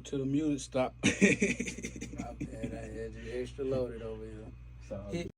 till the music stop. My bad, I had you extra loaded over here. So,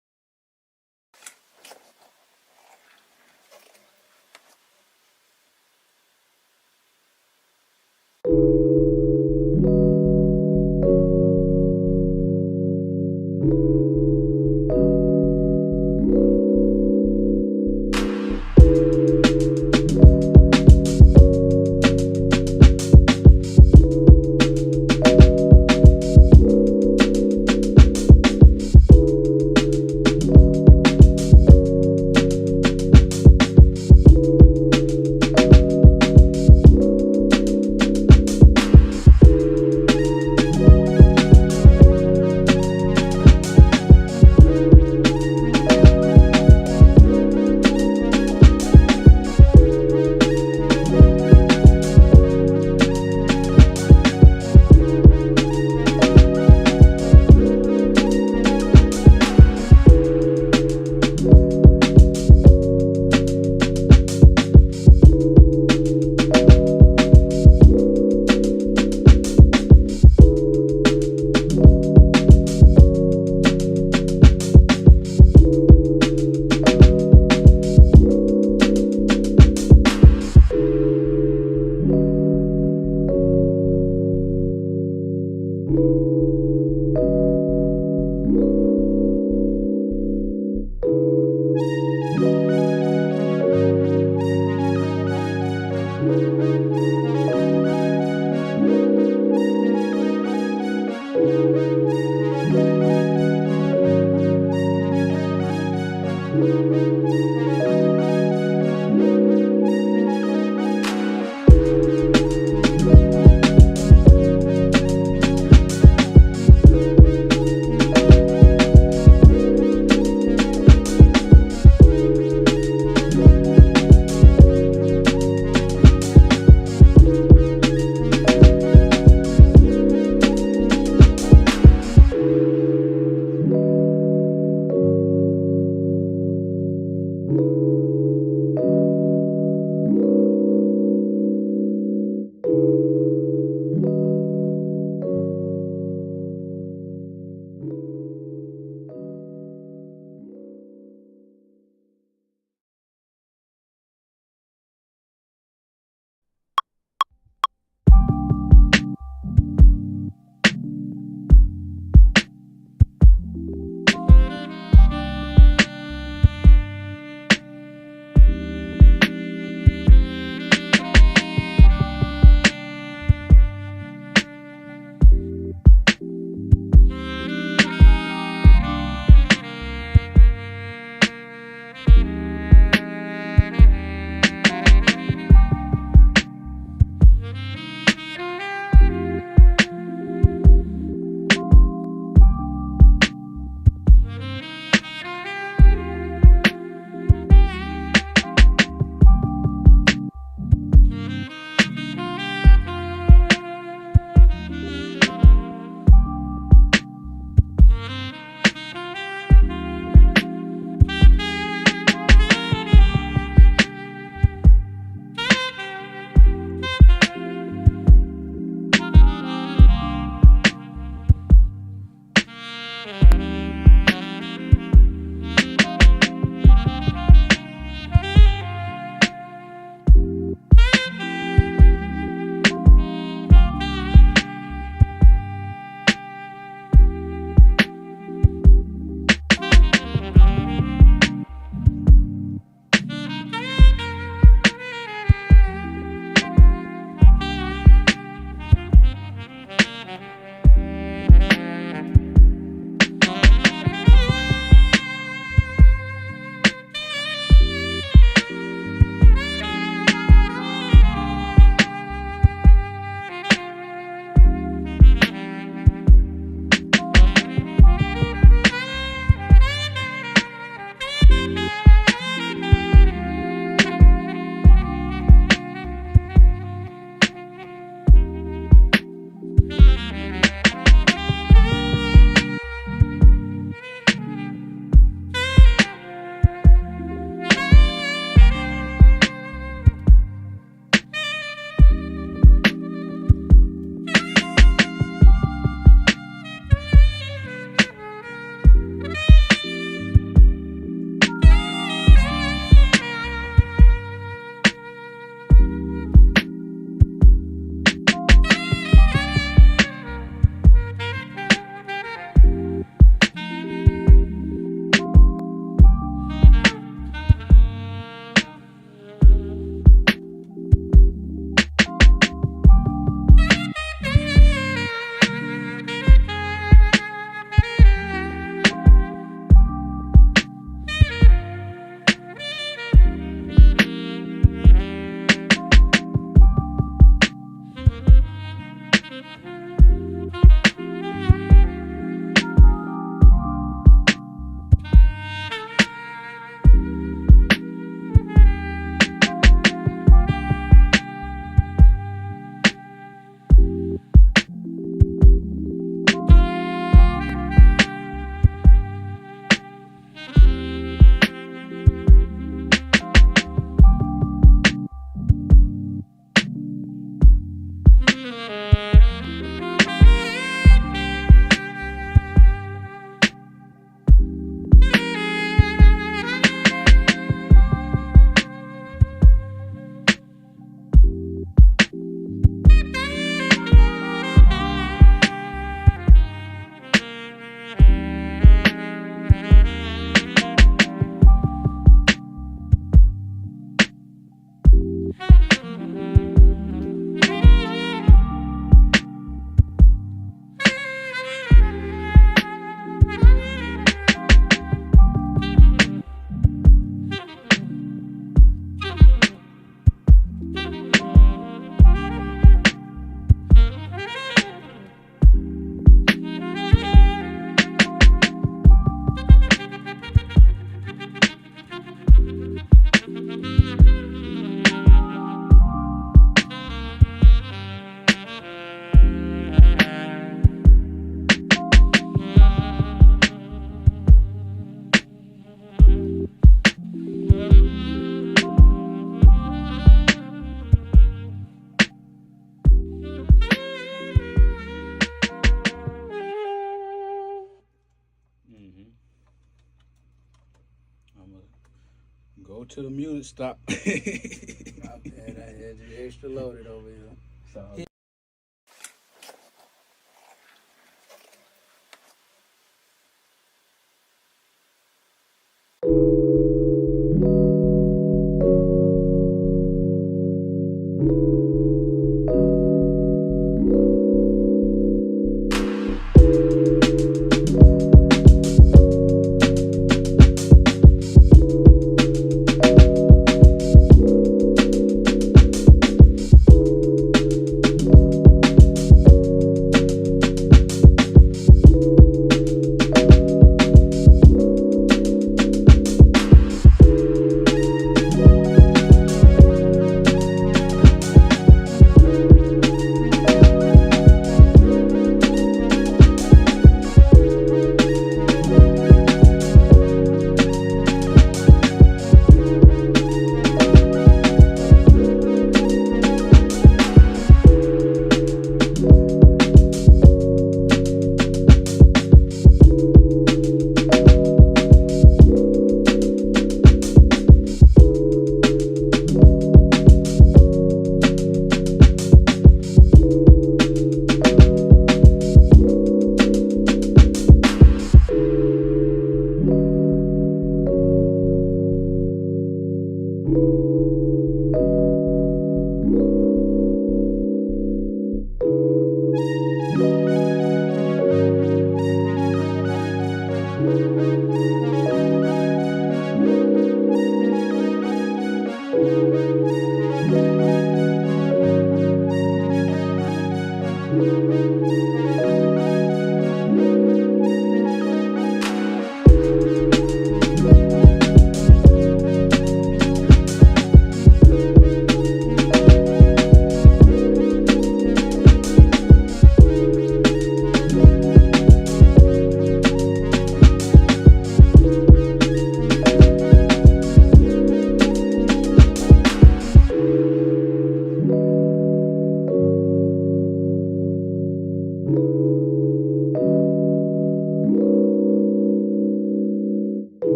Go to the music stop. My bad, I had you extra loaded over here. So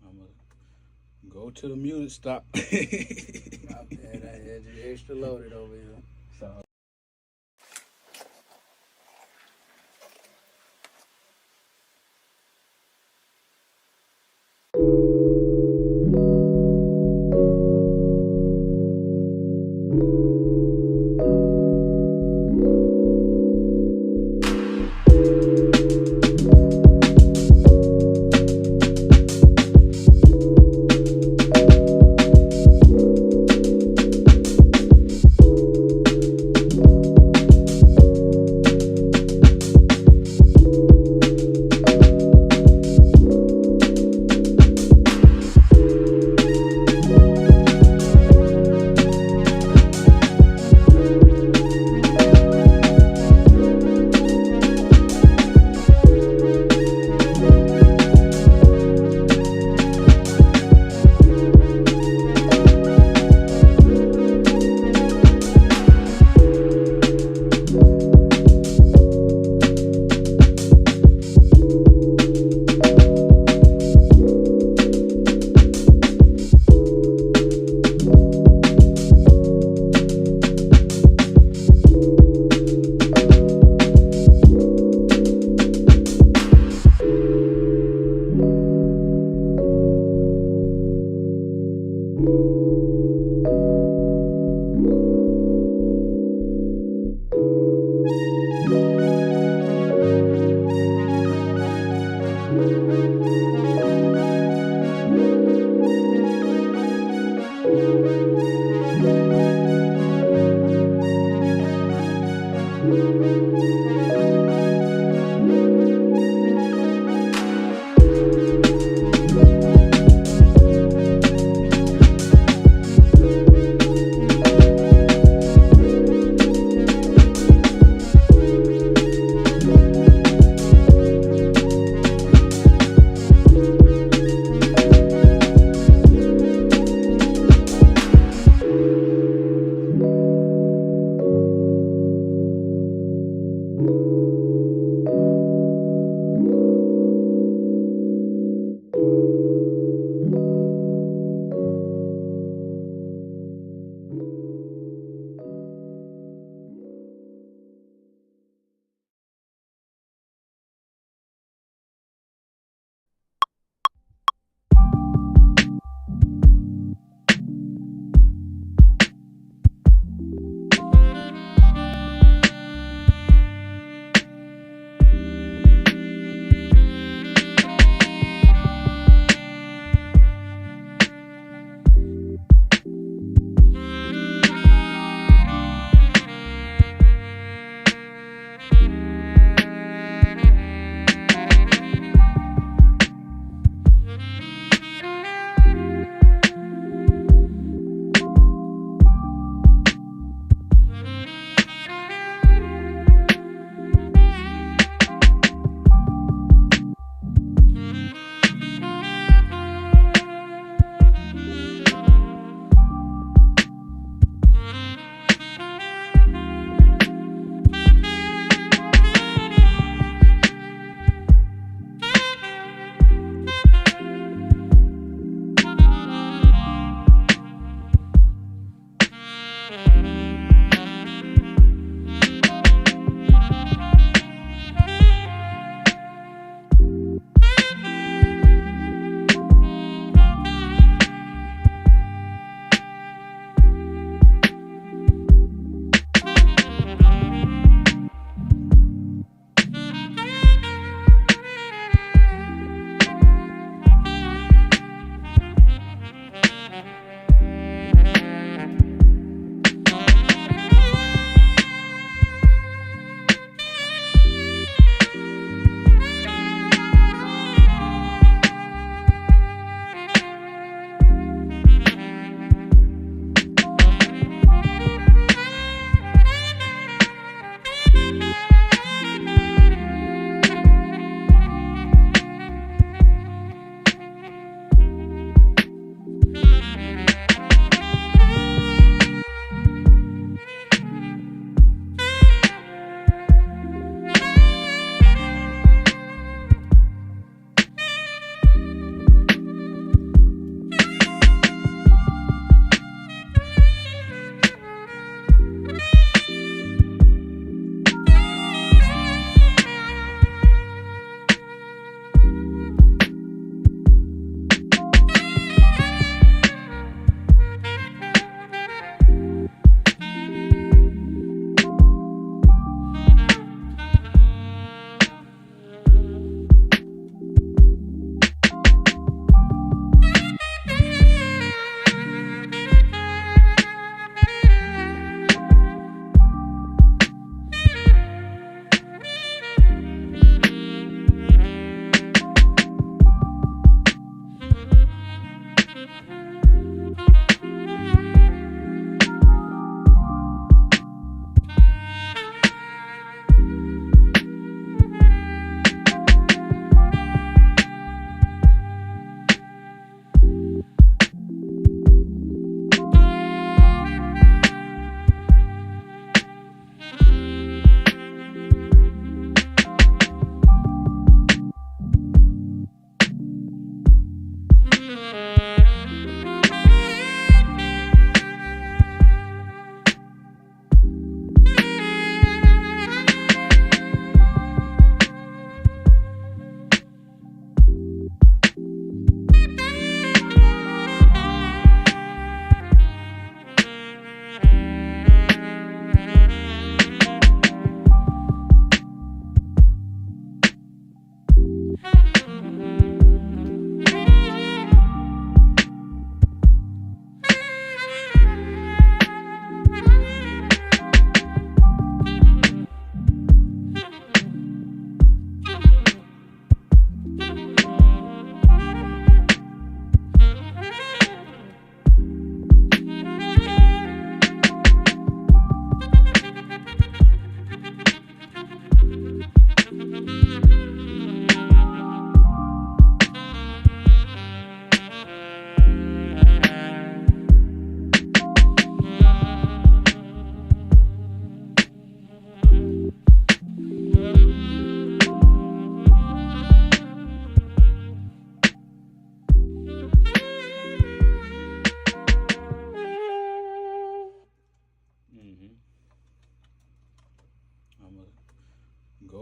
I'm gonna go to the music stop. My bad, I had you extra loaded over here. So.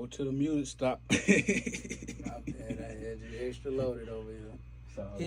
Go to the music stop. My bad, I had you extra loaded over here. So,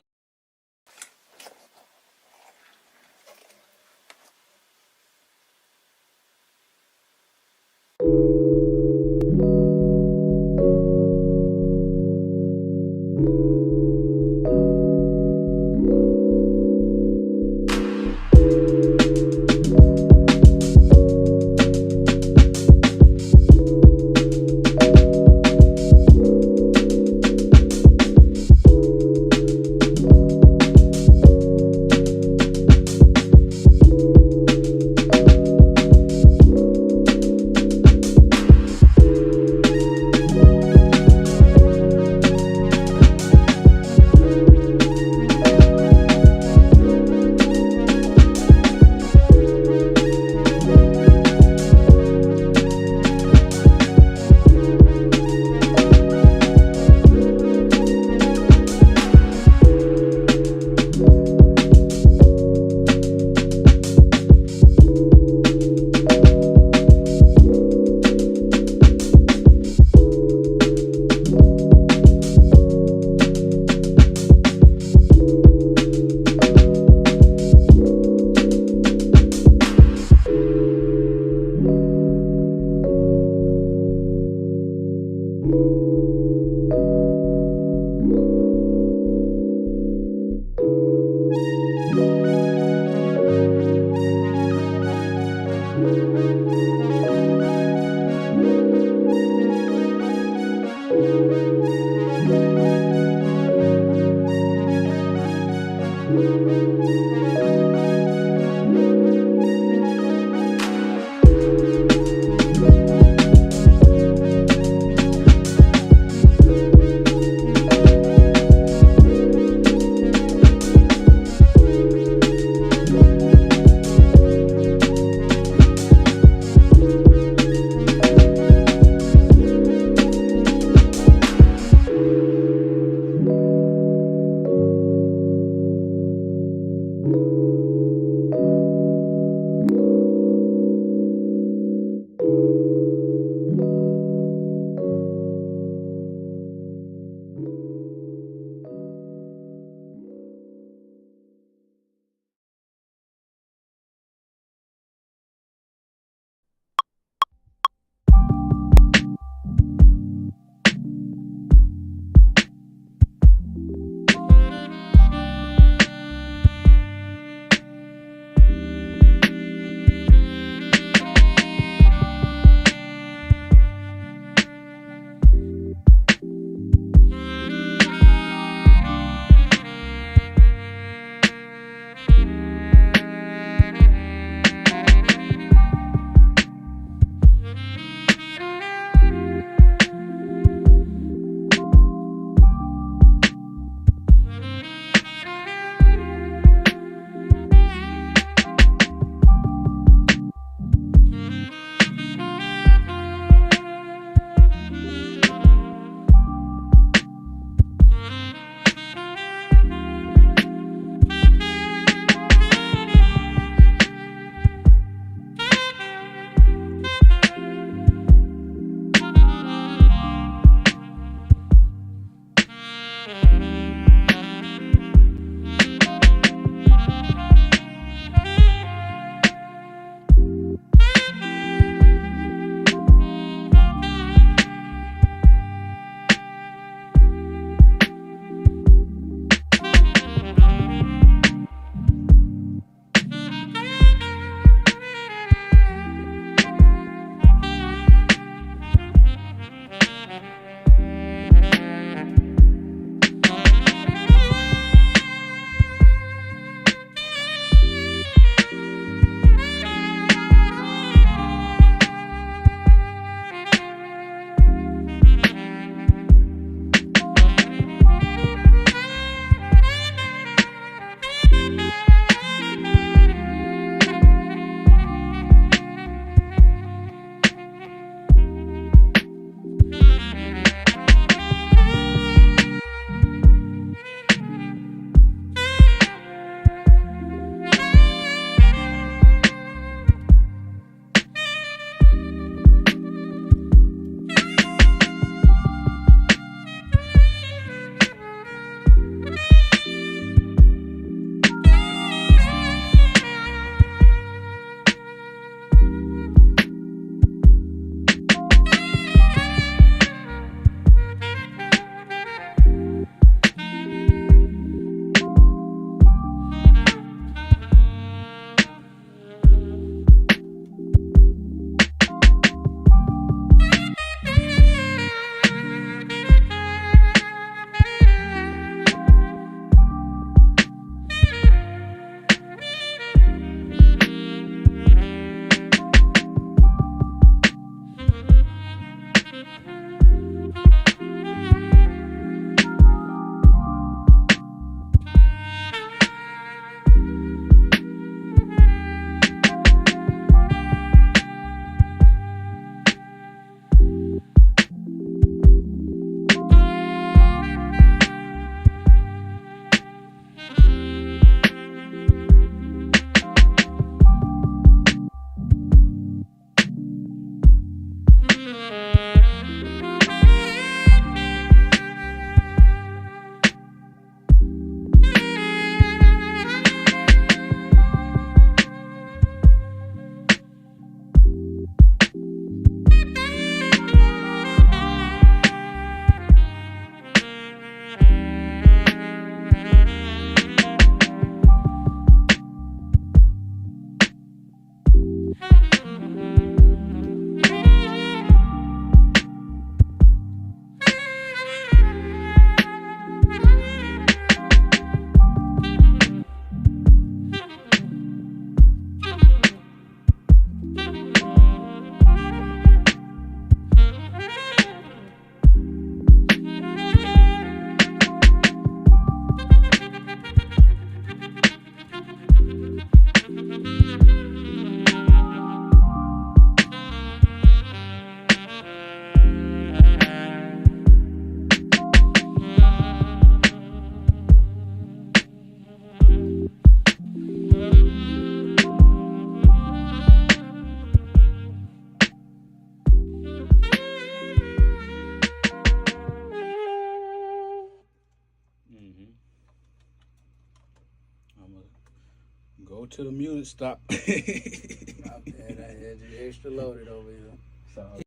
to the music stop. My bad, I had you extra loaded over here. So.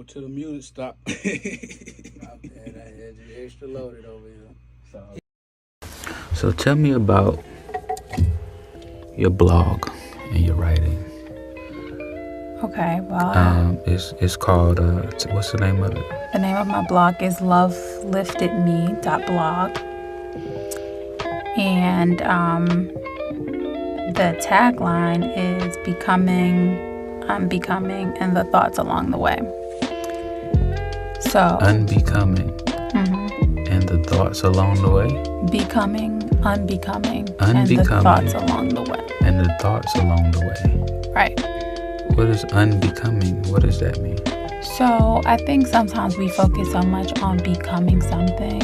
to the music. Stop. My bad. I had you extra loaded over here. So tell me about your blog and your writing. Okay, well, It's called, what's the name of it? the name of my blog is loveliftedme.blog. And the tagline is becoming, unbecoming, and the thoughts along the way. So, Unbecoming and the thoughts along the way. becoming, unbecoming, and the thoughts along the way. And the thoughts along the way. Right. What is unbecoming? What does that mean? So I think sometimes we focus so much on becoming something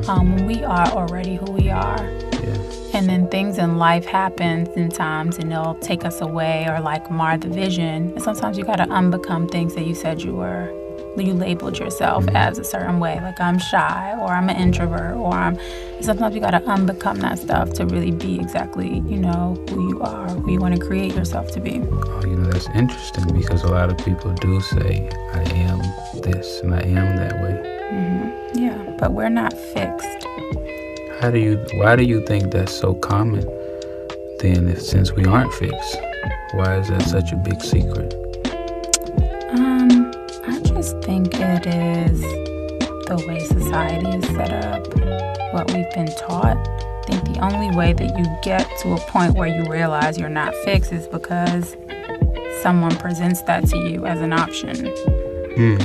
when we are already who we are. Yeah. And then things in life happen sometimes and they'll take us away or like mar the vision. And sometimes you got to unbecome things that you said you were. You labeled yourself as a certain way, like I'm shy or I'm an introvert or sometimes you got to unbecome that stuff to really be exactly, who you are, who you want to create yourself to be. Oh, that's interesting because a lot of people do say, I am this and I am that way. Yeah, but we're not fixed. Why do you think that's so common then since we aren't fixed? Why is that such a big secret? I just think it is the way society is set up, what we've been taught. I think the only way that you get to a point where you realize you're not fixed is because someone presents that to you as an option.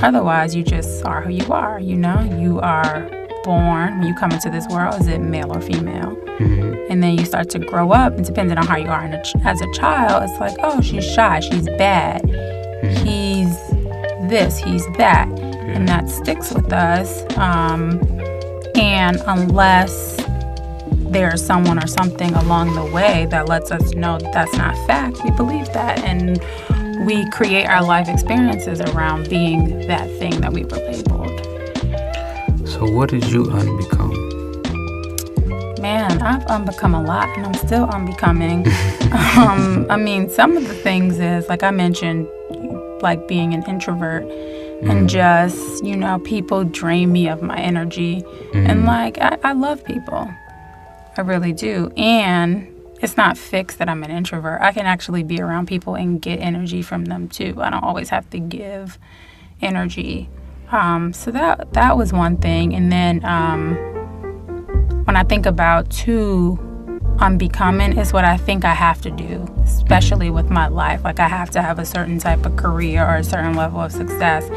Otherwise, you just are who you are, You are born, when you come into this world, is it male or female? And then you start to grow up, and depending on how you are as a child, it's like, oh, she's shy, she's bad, he's this, he's that. And that sticks with us. And unless there's someone or something along the way that lets us know that's not fact, we believe that. And we create our life experiences around being that thing that we were labeled. So what did you unbecome? Man, I've unbecome a lot and I'm still unbecoming. Some of the things is, like I mentioned, like being an introvert and just, people drain me of my energy. And like, I love people. I really do. And it's not fixed that I'm an introvert. I can actually be around people and get energy from them too. I don't always have to give energy. So that was one thing. And then when I think about unbecoming, is what I think I have to do, especially with my life. Like I have to have a certain type of career or a certain level of success.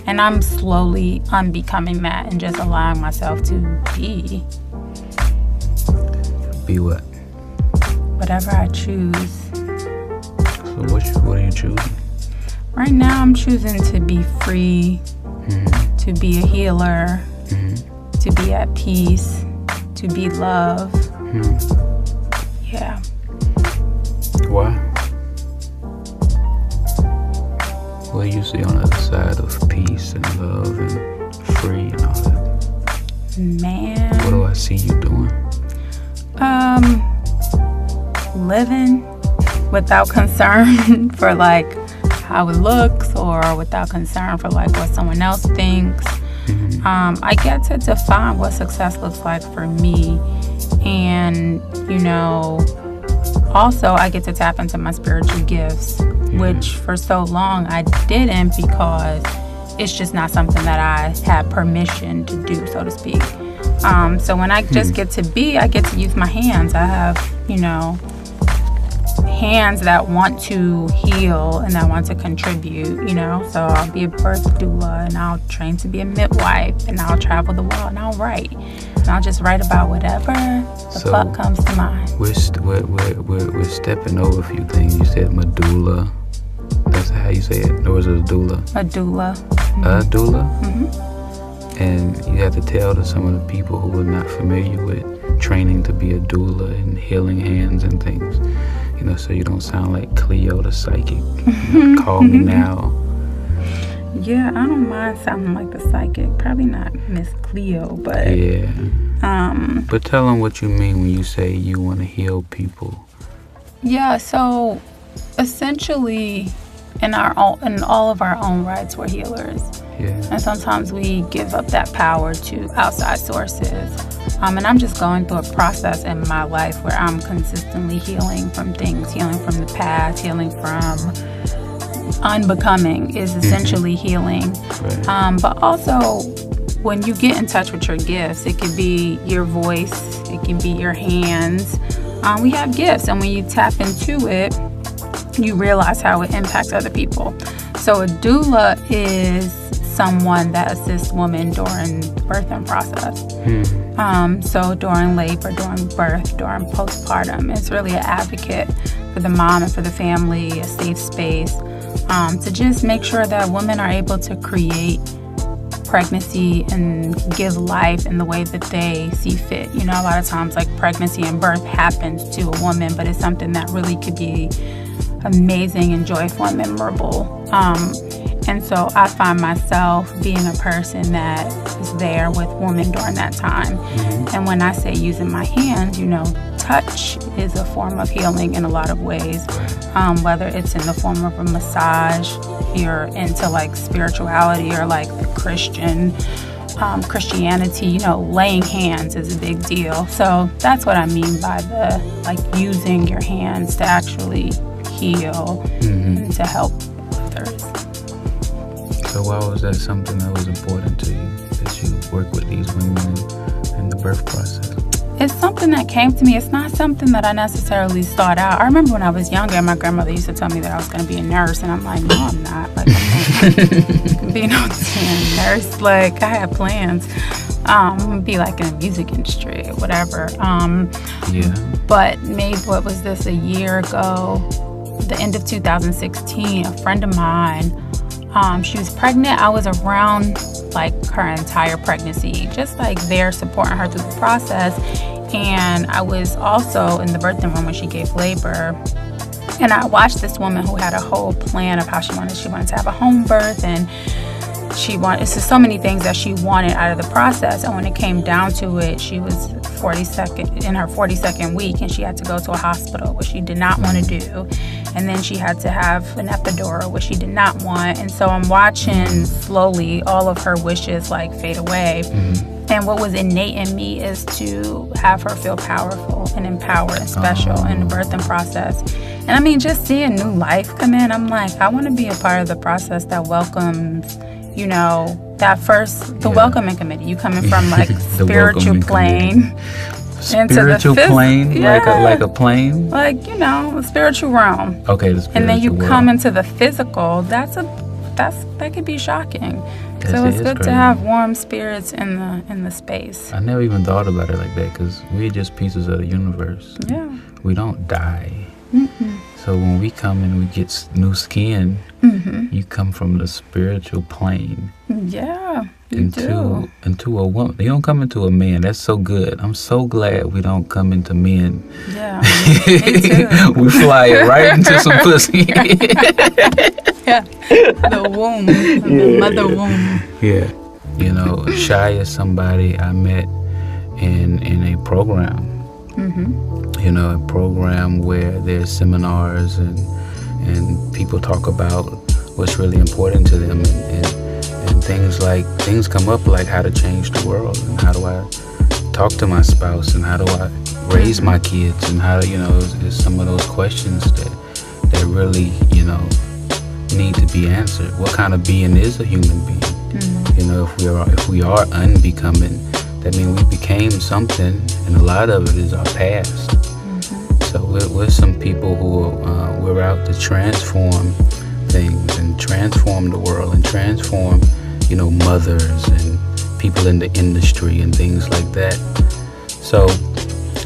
And I'm slowly unbecoming that and just allowing myself to be. Be what? Whatever I choose. So what are you choosing? Right now I'm choosing to be free, to be a healer, to be at peace, to be love. Yeah. Why? What do you see on the other side of peace and love and free and all that? Man. What do I see you doing? Living without concern for like how it looks or without concern for like what someone else thinks. I get to define what success looks like for me. And, also I get to tap into my spiritual gifts, which for so long I didn't because it's just not something that I had permission to do, so to speak. So when I just get to be, I get to use my hands. I have, hands that want to heal and that want to contribute, So I'll be a birth doula and I'll train to be a midwife and I'll travel the world and I'll write. And I'll just write about whatever the fuck comes to mind. We're stepping over a few things. You said medulla. That's how you say it. Or was it a doula? A doula. A doula? And you have to tell to some of the people who are not familiar with training to be a doula and healing hands and things, so you don't sound like Cleo the psychic. Call me now. Yeah, I don't mind sounding like the psychic. Probably not Miss Cleo, but yeah. But tell them what you mean when you say you want to heal people. Yeah, so essentially, in all of our own rights, we're healers. Yeah. And sometimes we give up that power to outside sources. And I'm just going through a process in my life where I'm consistently healing from things, healing from the past, healing from unbecoming is essentially healing. Right. But also, when you get in touch with your gifts, it could be your voice, it can be your hands. We have gifts, and when you tap into it, you realize how it impacts other people. So a doula is someone that assists women during birthing process. So during labor, during birth, during postpartum, it's really an advocate for the mom and for the family, a safe space, to just make sure that women are able to create pregnancy and give life in the way that they see fit. You know, a lot of times like pregnancy and birth happens to a woman, but it's something that really could be amazing and joyful and memorable. And so I find myself being a person that is there with women during that time. And when I say using my hands, you know, touch is a form of healing in a lot of ways, whether it's in the form of a massage, if you're into like spirituality or like the Christianity, you know, laying hands is a big deal. So that's what I mean by the like using your hands to actually heal and to help others. So why was that something that was important to you, that you work with these women in the birth process? It's something that came to me. It's not something that I necessarily sought out. I remember when I was younger, my grandmother used to tell me that I was going to be a nurse, and I'm like, no, I'm not. Like, I'm not being no damn nurse. Like, I had plans. I'm going to be like in the music industry or whatever. But maybe, what was this, a year ago, the end of 2016, a friend of mine, she was pregnant. I was around like her entire pregnancy, just like there supporting her through the process. And I was also in the birthing room when she gave labor. And I watched this woman who had a whole plan of how she wanted to have a home birth, and it's just so many things that she wanted out of the process. And when it came down to it, she was in her 42nd week, and she had to go to a hospital, which she did not want to do. And then she had to have an epidural, which she did not want. And so I'm watching slowly all of her wishes like fade away. And what was innate in me is to have her feel powerful and empowered and special in the birthing process. And I mean, just seeing new life come in, I'm like, I want to be a part of the process that welcomes, you know, the welcoming committee. You coming from like spiritual plane spiritual plane, like a plane, like, you know, a spiritual realm. Okay, the spiritual and then you world. Come into the physical. That could be shocking. So it's good to have warm spirits in the space. I never even thought about it like that, because we're just pieces of the universe. Yeah. We don't die. So when we come and we get new skin, you come from the spiritual plane. Yeah, into a woman. You don't come into a man. That's so good. I'm so glad we don't come into men. Yeah, me too. We fly it right into some pussy. Yeah, the womb, the mother womb. Yeah, you know, Shia is somebody I met in a program. You know, a program where there's seminars and people talk about what's really important to them, and things come up like how to change the world, and how do I talk to my spouse, and how do I raise my kids, and how, you know, is some of those questions that really, you know, need to be answered. What kind of being is a human being? You know, if we are unbecoming, that means we became something, and a lot of it is our past. So we're some people who we're out to transform things and transform the world and transform, you know, mothers and people in the industry and things like that. So,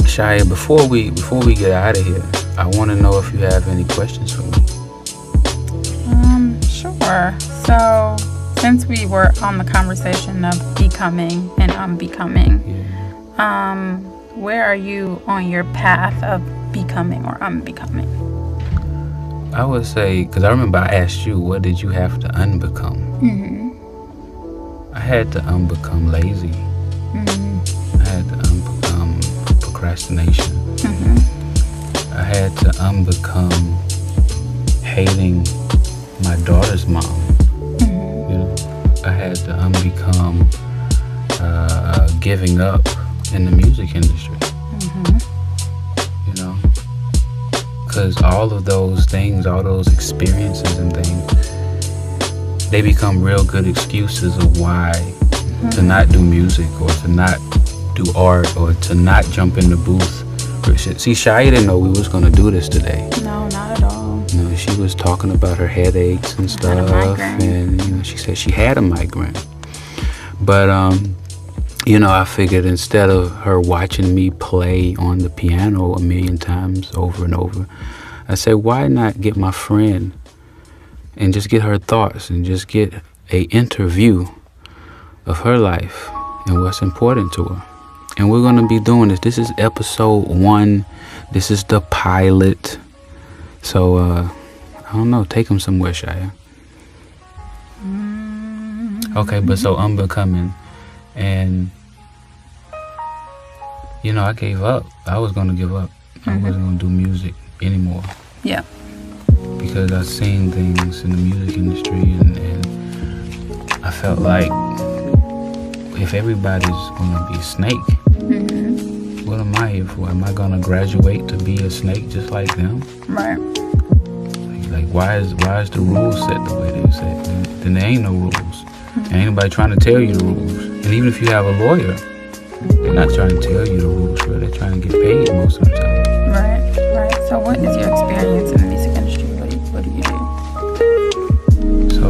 Shia, before we get out of here, I want to know if you have any questions for me. Sure. So, since we were on the conversation of becoming and unbecoming, where are you on your path of becoming or unbecoming? I would say, because I remember I asked you, what did you have to unbecome? I had to unbecome lazy. I had to unbecome procrastination. I had to unbecome hating my daughter's mom. You know, I had to unbecome giving up in the music industry. You know, because all of those things, all those experiences and things, they become real good excuses of why to not do music or to not do art or to not jump in the booth. See, Shia didn't know we was going to do this today. No, not at all. You know, she was talking about her headaches and stuff, and you know, she said she had a migraine. But you know, I figured instead of her watching me play on the piano a million times over and over, I said, why not get my friend and just get her thoughts and just get a interview of her life and what's important to her. And we're going to be doing this. This is episode 1. This is the pilot. So, I don't know. Take them somewhere, Shia. Okay, but so unbecoming. And, you know, I gave up. I was going to give up. I wasn't going to do music anymore. Yeah. Because I've seen things in the music industry and I felt like if everybody's going to be a snake, what am I here for? Am I going to graduate to be a snake just like them? Right. Like why is the rules set the way they're set? Then there ain't no rules. Ain't anybody trying to tell you the rules. And even if you have a lawyer, they're not trying to tell you the rules, but they're trying to get paid most of the time. Right. So what is your experience in the music industry? What do you do? So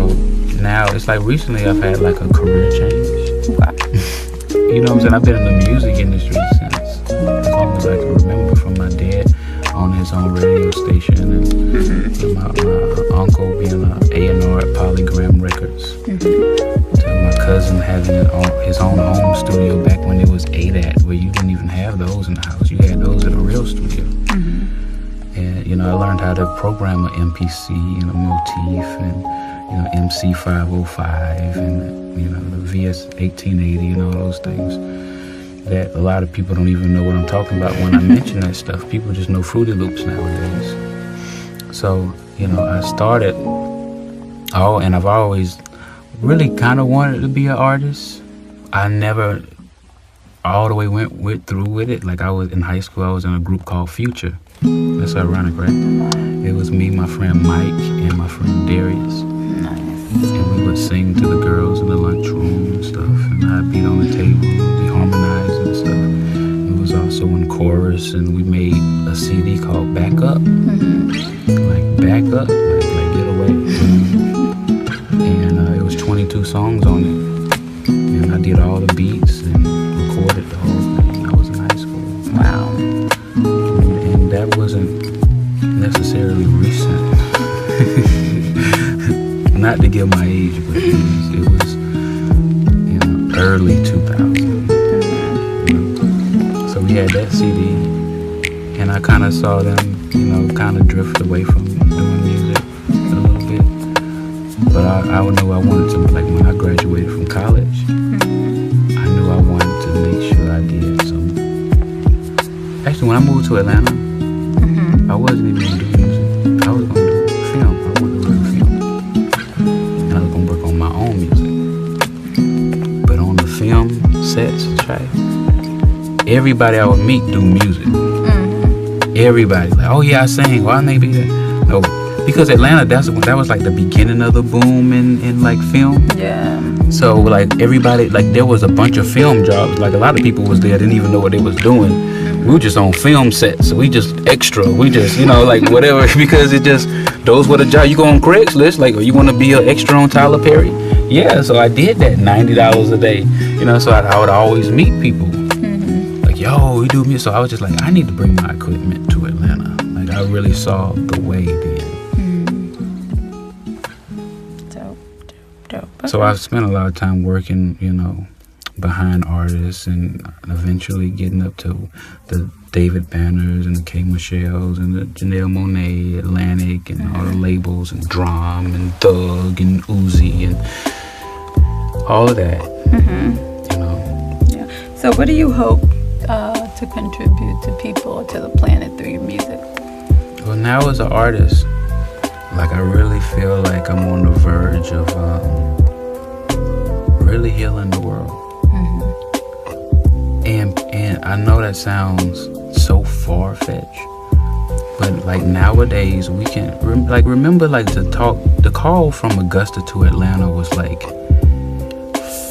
now it's like recently I've had like a career change. Okay. You know what I'm saying? I've been in the music industry since as long as I can remember, from my dad on his own radio station and my uncle being an A&R at Polygram Records, to my cousin having his own home studio back when it was ADAT, where you didn't even have those in the house. You had those at a real studio. And, you know, I learned how to program an MPC and a motif and, you know, MC505 and, you know, the VS1880 and all those things that a lot of people don't even know what I'm talking about when I mention that stuff. People just know Fruity Loops nowadays. So, you know, I started, and I've always really kind of wanted to be an artist. I never all the way went through with it. Like I was in high school, I was in a group called Future. That's ironic, right? It was me, my friend Mike, and my friend Darius. Nice. And we would sing to the girls in the lunchroom and stuff. And I'd beat on the table, we harmonized and stuff. It was also in chorus, and we made a CD called Back Up. Like Back Up, like Get Away. And it was 22 songs on it. And I did all the beats and recorded the whole thing. I was in high school. Wow. And that wasn't necessarily recent. Not to give my age, but it was you know, early 2000. So we had that CD, and I kind of saw them, you know, kind of drift away from doing music a little bit. But I knew I wanted to, like when I graduated from college, I knew I wanted to make sure I did some. Actually, when I moved to Atlanta, I wasn't even going to do music. I was going to do film. I wanted to learn film. And I was going to work on my own music. But on the film sets, right, everybody I would meet do music. Everybody, like, oh yeah, I sing. Why may be that? No, because Atlanta, that was like the beginning of the boom in like film. Yeah. So like everybody, like there was a bunch of film jobs. Like a lot of people was there, didn't even know what they was doing. We were just on film sets. We just extra. We just, you know, like whatever, because it just, those were the jobs. You go on Craigslist, like, oh, you want to be an extra on Tyler Perry? Yeah, so I did that, $90 a day. You know, so I would always meet people. Like, yo, we do music. So I was just like, I need to bring my equipment to Atlanta. Like, I really saw the way then. Dope. So I spent a lot of time working, you know, behind artists and eventually getting up to the David Banners and the K. Michelle's and the Janelle Monáe, Atlantic, and all the labels, and Drum and Thug and Uzi and all of that. You know. Yeah. So what do you hope to contribute to people, to the planet through your music? Well, now as an artist, like I really feel like I'm on the verge of really healing the world. And I know that sounds so far-fetched, but like nowadays we can remember like the call from Augusta to Atlanta was like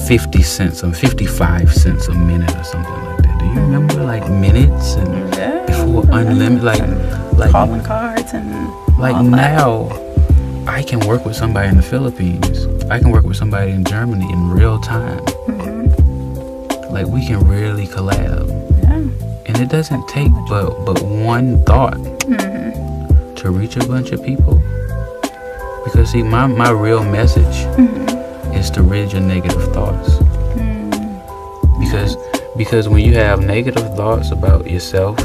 50 cents or 55 cents a minute or something like that. Do you remember like minutes and before unlimited like calling cards and like now I can work with somebody in the Philippines. I can work with somebody in Germany in real time. Like we can really collab. And it doesn't take but one thought to reach a bunch of people. Because see, my real message is to rid your negative thoughts. Because when you have negative thoughts about yourself,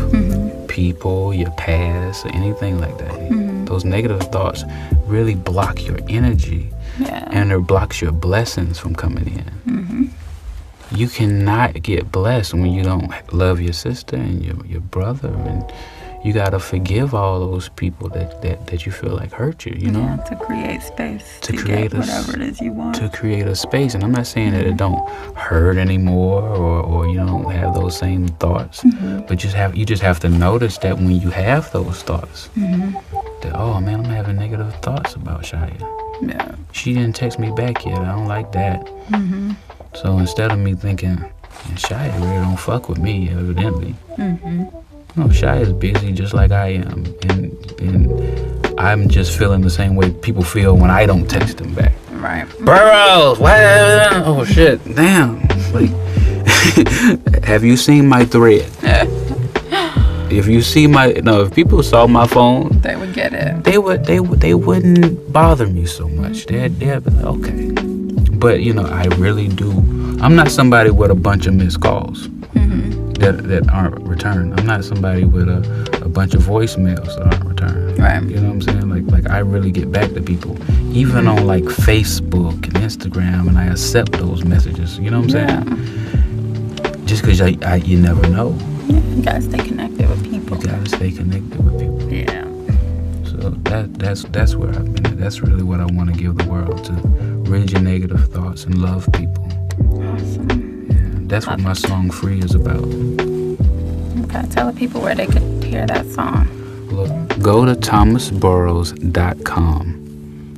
people, your past, or anything like that, those negative thoughts really block your energy. And it blocks your blessings from coming in. You cannot get blessed when you don't love your sister and your brother, and you gotta forgive all those people that you feel like hurt you, you know? Yeah, to create space. To create whatever it is you want. To create a space. And I'm not saying that it don't hurt anymore or you don't have those same thoughts. But you just have to notice that when you have those thoughts, that, oh man, I'm having negative thoughts about Shia. Yeah. She didn't text me back yet. I don't like that. So instead of me thinking, Shia really don't fuck with me, evidently. No, Shia is busy just like I am. And I'm just feeling the same way people feel when I don't text them back. Right. Burroughs! Oh shit, damn. Like, have you seen my thread? If you see if people saw my phone, they would get it. They wouldn't bother me so much. They'd be like, okay. But I really do. I'm not somebody with a bunch of missed calls that aren't returned. I'm not somebody with a bunch of voicemails that aren't returned. Right. You know what I'm saying? Like I really get back to people, even on like Facebook and Instagram, and I accept those messages. You know what I'm saying? Just because you never know. Yeah, you gotta stay connected with people. You gotta stay connected with people. Yeah. So that's where I've been at. That's really what I want to give the world, to rid your negative thoughts and love people. Awesome. Yeah, that's what my song Free is about. Okay, tell the people where they could hear that song. Look, go to thomasburrows.com.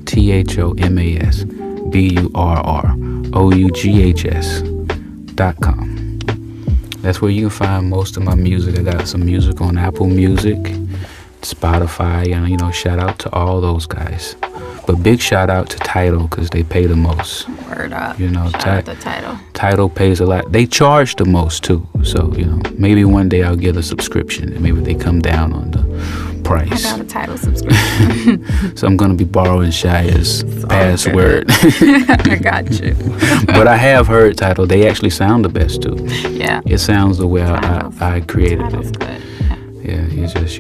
ThomasBurroughs.com. That's where you can find most of my music. I got some music on Apple Music, Spotify, and shout out to all those guys. But big shout out to Tidal, because they pay the most. Word up. Shout out to Tidal. Tidal pays a lot. They charge the most too. So, maybe one day I'll get a subscription and maybe they come down on the price. I got a Tidal subscription. So I'm going to be borrowing Shia's password. I got you. But I have heard Tidal. They actually sound the best too. Yeah. It sounds the way I created Tidal's it. Good. Yeah, it's just,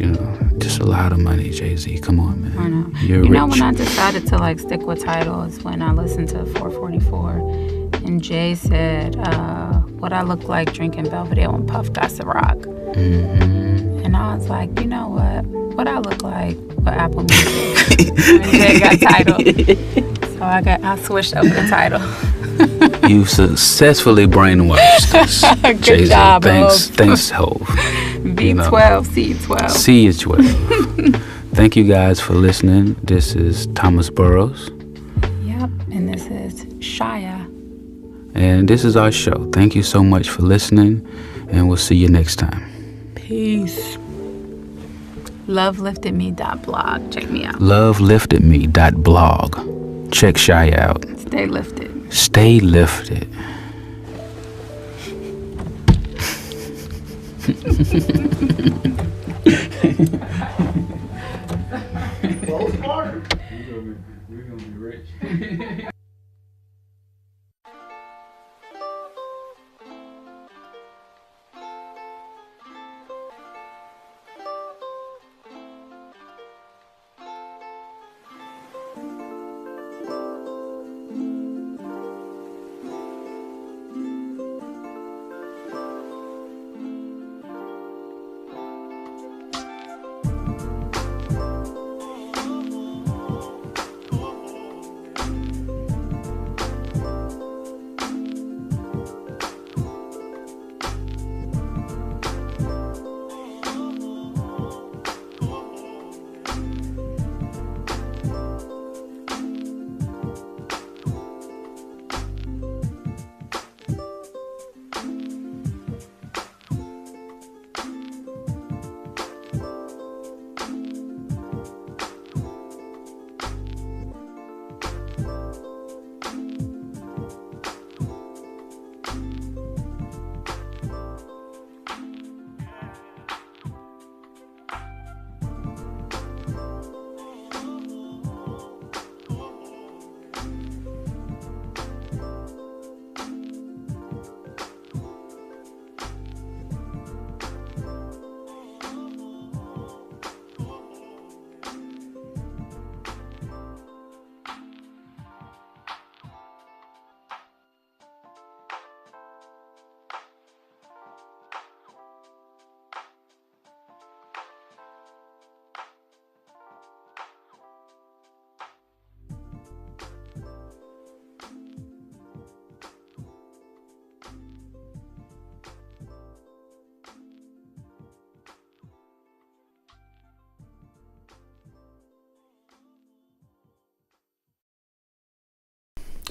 just a lot of money, Jay-Z. Come on, man. I know. You're rich. When I decided to stick with Tidal is when I listened to 444 and Jay said, what I look like drinking Belvedere when Puff got Ciroc. And I was like, you know what I look like with Apple Music. And Jay got Tidal. So I switched over to Tidal. You successfully brainwashed us. Good Jay-Z. job, Thanks, Hov. B12, C12. C12. Thank you guys for listening. This is Thomas Burroughs. Yep, and this is Shia. And this is our show. Thank you so much for listening, and we'll see you next time. Peace. LoveLiftedMe.blog. Check me out. LoveLiftedMe.blog. Check Shia out. Stay lifted. Stay lifted. We're gonna be rich.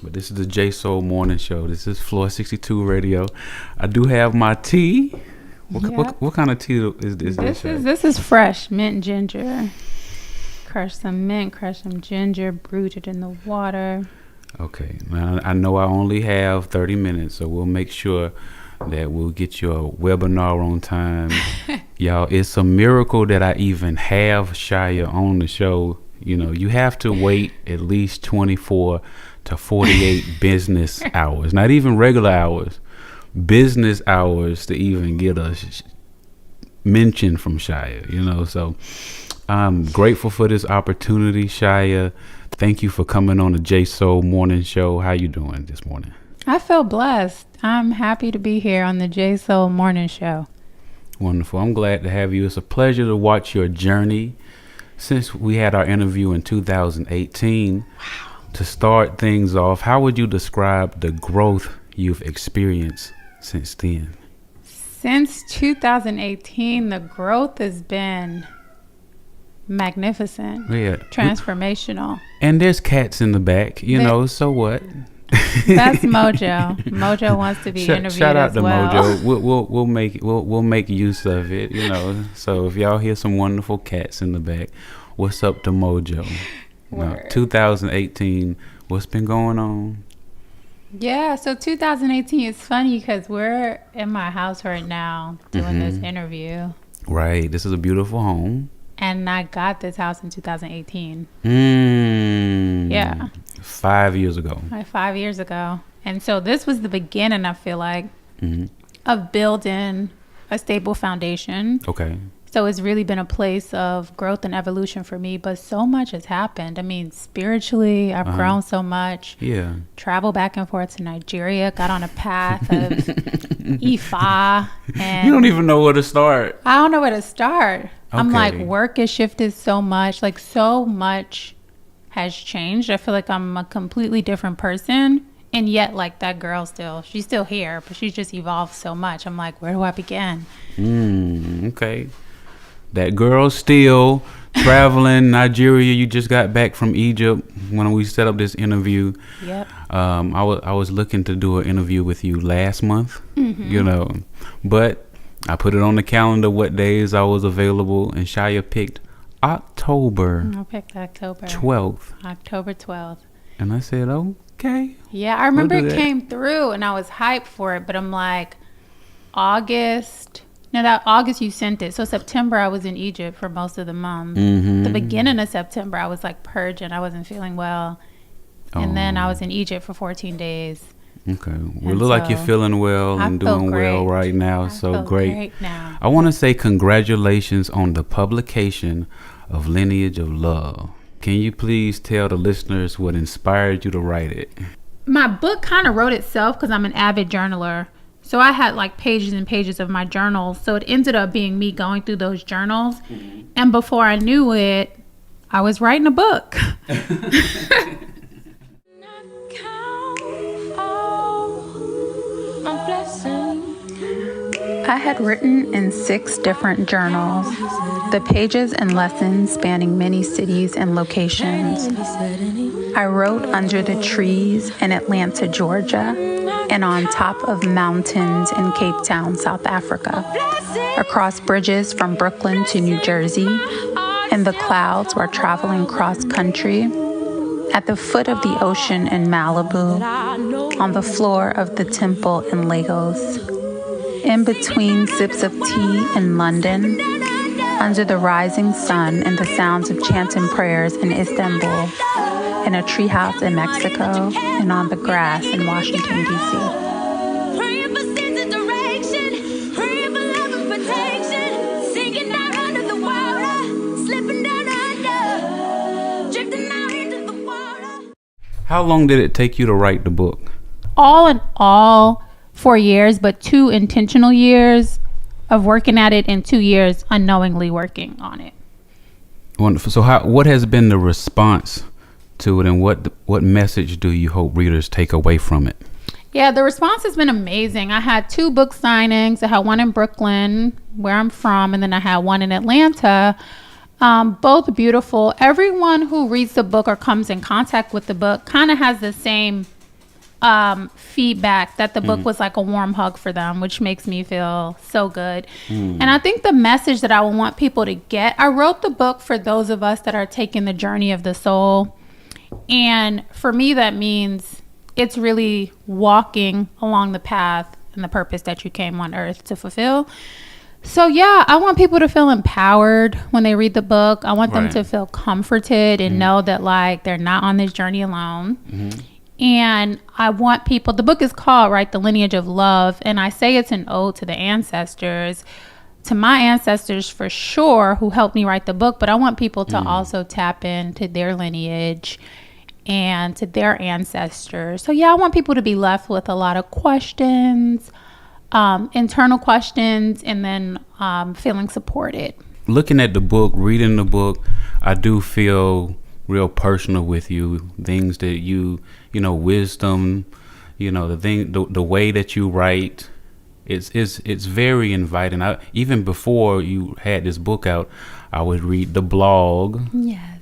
But this is the J Soul Morning Show. This is Floor 62 Radio. I do have my tea. What kind of tea is this? This is fresh mint ginger. Crush some mint, crush some ginger, brewed it in the water. Okay. Now, I know I only have 30 minutes, so we'll make sure that we'll get your webinar on time. Y'all, it's a miracle that I even have Shia on the show. You know, you have to wait at least 24 to 48 business hours, not even regular hours, business hours to even get a mention from Shia, you know. So I'm grateful for this opportunity, Shia. Thank you for coming on the J Soul Morning Show. How you doing this morning? I feel blessed. I'm happy to be here on the J Soul Morning Show. Wonderful. I'm glad to have you. It's a pleasure to watch your journey since we had our interview in 2018. Wow. To start things off, how would you describe the growth you've experienced since then? Since 2018, the growth has been magnificent. Yeah. Transformational. And there's cats in the back, you know, so what? That's Mojo. Mojo wants to be interviewed. Shout out as to well. Mojo. We'll make use of it, you know. So if y'all hear some wonderful cats in the back, what's up to Mojo? No, 2018, what's been going on? Yeah, so 2018 is funny because we're in my house right now doing this interview. Right, this is a beautiful home. And I got this house in 2018. Yeah. 5 years ago. Like 5 years ago. And so this was the beginning, I feel like, of building a stable foundation. Okay. So it's really been a place of growth and evolution for me, but so much has happened. I mean, spiritually, I've grown so much. Yeah. Travel back and forth to Nigeria, got on a path of Ifa. And you don't even know where to start. I don't know where to start. Okay. I'm like, work has shifted so much. Like, so much has changed. I feel like I'm a completely different person. And yet, like, that girl she's still here, but she's just evolved so much. I'm like, where do I begin? Okay. That girl still traveling Nigeria. You just got back from Egypt when we set up this interview. Yep. I was looking to do an interview with you last month, you know, but I put it on the calendar what days I was available, and Shia picked October. I picked October 12th. October 12th. And I said, okay. Yeah, I remember it came through and I was hyped for it, but I'm like, August you sent it. So September I was in Egypt for most of the month. The beginning of September I was like purging. I wasn't feeling well. And then I was in Egypt for 14 days. Okay. Well, it look like you're feeling well and doing well right now. I so great now. I want to say congratulations on the publication of Lineage of Love. Can you please tell the listeners what inspired you to write it? My book kind of wrote itself because I'm an avid journaler. So I had like pages and pages of my journals. So it ended up being me going through those journals. And before I knew it, I was writing a book. I had written in 6 different journals, the pages and lessons spanning many cities and locations. I wrote under the trees in Atlanta, Georgia, and on top of mountains in Cape Town, South Africa, across bridges from Brooklyn to New Jersey, in the clouds while traveling cross country, at the foot of the ocean in Malibu, on the floor of the temple in Lagos, in between sips of tea in London, under the rising sun and the sounds of chanting prayers in Istanbul, in a treehouse in Mexico, and on the grass in Washington, D.C. How long did it take you to write the book? All in all, 4 years, but 2 intentional years of working at it and 2 years unknowingly working on it. Wonderful. So what has been the response to it, and what message do you hope readers take away from it? Yeah, the response has been amazing. I had 2 book signings. I had one in Brooklyn, where I'm from, and then I had one in Atlanta. Both beautiful. Everyone who reads the book or comes in contact with the book kind of has the same feedback that the book was like a warm hug for them, which makes me feel so good. And I think the message that I would want people to get, I wrote the book for those of us that are taking the journey of the soul. And for me, that means it's really walking along the path and the purpose that you came on earth to fulfill. So yeah, I want people to feel empowered when they read the book. I want them to feel comforted and know that like they're not on this journey alone. And I want people, the book is called, right, The Lineage of Love. And I say it's an ode to the ancestors, to my ancestors for sure, who helped me write the book. But I want people to also tap into their lineage and to their ancestors. So yeah, I want people to be left with a lot of questions, internal questions, and then feeling supported. Looking at the book, reading the book, I do feel real personal with you. Things that you know, wisdom, you know, the way that you write, it's very inviting. Even before you had this book out, I would read the blog. Yes.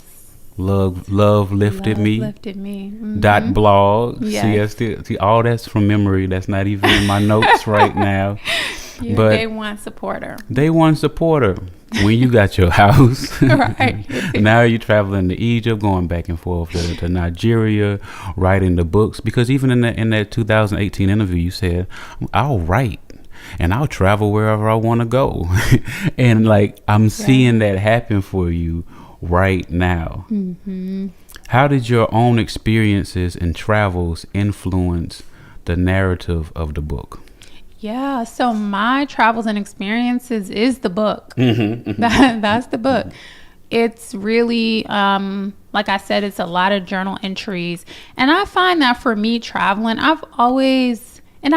Love lifted me. Mm-hmm. .blog. Yes. See, all that's from memory. That's not even in my notes right now. You're but day one supporter. Day one supporter. When you got your house, right? Now you're traveling to Egypt, going back and forth to Nigeria, writing the books. Because even in that 2018 interview, you said, "I'll write and I'll travel wherever I want to go," and like I'm seeing that happen for you right now. How did your own experiences and travels influence the narrative of the book? Yeah, so my travels and experiences is the book. That's the book. It's really, like I said, it's a lot of journal entries. And I find that for me traveling, I've always, and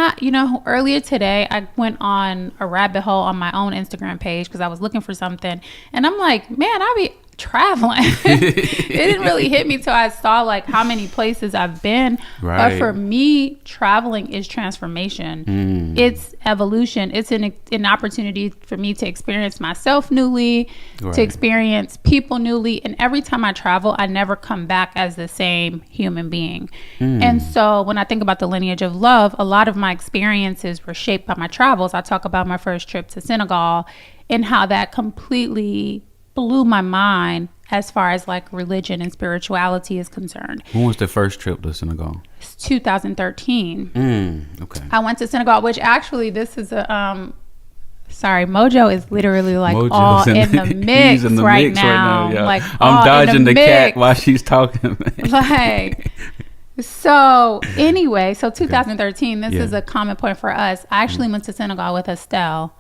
earlier today, I went on a rabbit hole on my own Instagram page because I was looking for something. And I'm like, man, I be traveling. It didn't really hit me till I saw like how many places I've been. Right. But for me, traveling is transformation. It's evolution. It's an opportunity for me to experience myself newly, to experience people newly. And every time I travel, I never come back as the same human being. And so when I think about the lineage of love, a lot of my experiences were shaped by my travels. I talk about my first trip to Senegal and how that completely blew my mind as far as like religion and spirituality is concerned. When was the first trip to Senegal? It's 2013. Okay. I went to Senegal, which actually this is a Mojo is literally like Mojo's all in the mix right now. Yeah. Like I'm dodging the cat while she's talking. Like, so anyway, so 2013, this is a common point for us. I actually went to Senegal with Estelle.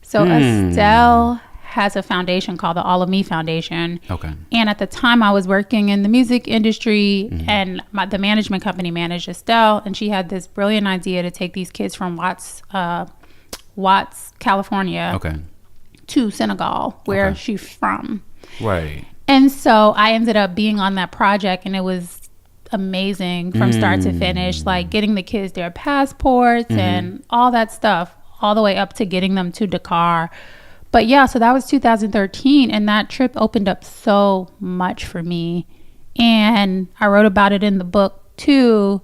So Estelle has a foundation called the All of Me Foundation. Okay. And at the time I was working in the music industry and the management company managed Estelle, and she had this brilliant idea to take these kids from Watts, California to Senegal, where she's from. Right. And so I ended up being on that project, and it was amazing from start to finish, like getting the kids their passports and all that stuff, all the way up to getting them to Dakar. But yeah, so that was 2013, and that trip opened up so much for me. And I wrote about it in the book too.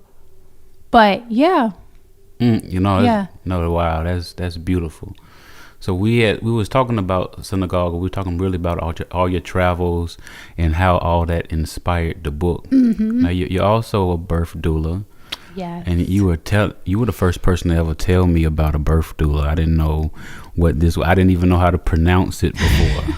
But yeah. Wow, that's beautiful. So we was talking about Senegal. We were talking really about all your travels and how all that inspired the book. Now you're also a birth doula. Yes. And you were the first person to ever tell me about a birth doula. I didn't know what this was. I didn't even know how to pronounce it before.